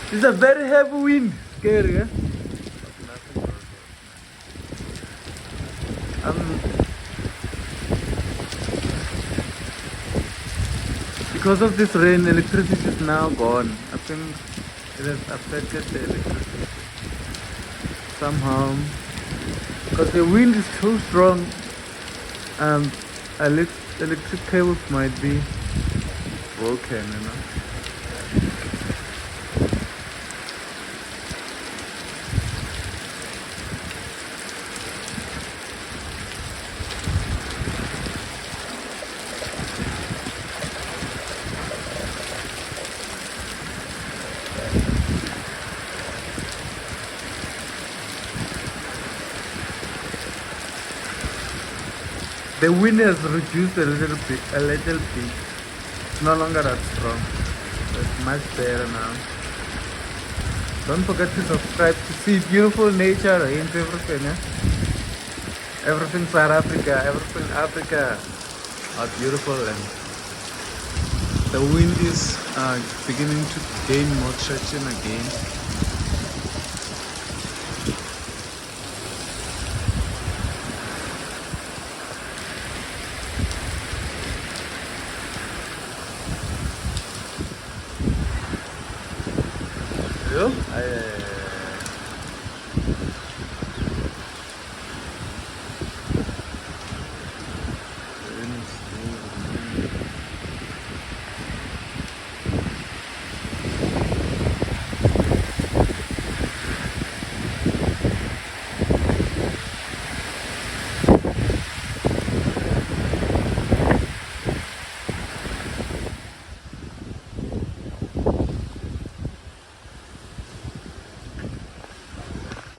It's a very heavy wind. Scary, eh? Um, because of this rain, electricity is now gone. I think it has affected the electricity somehow. Because the wind is too strong, um, electric cables might be broken, you know. The wind has reduced a little bit, It's no longer that strong. So it's much better now. Don't forget to subscribe to see beautiful nature, rains, everything, eh? Everything South Africa, everything Africa. Are beautiful, and the wind is beginning to gain more traction again. Yo?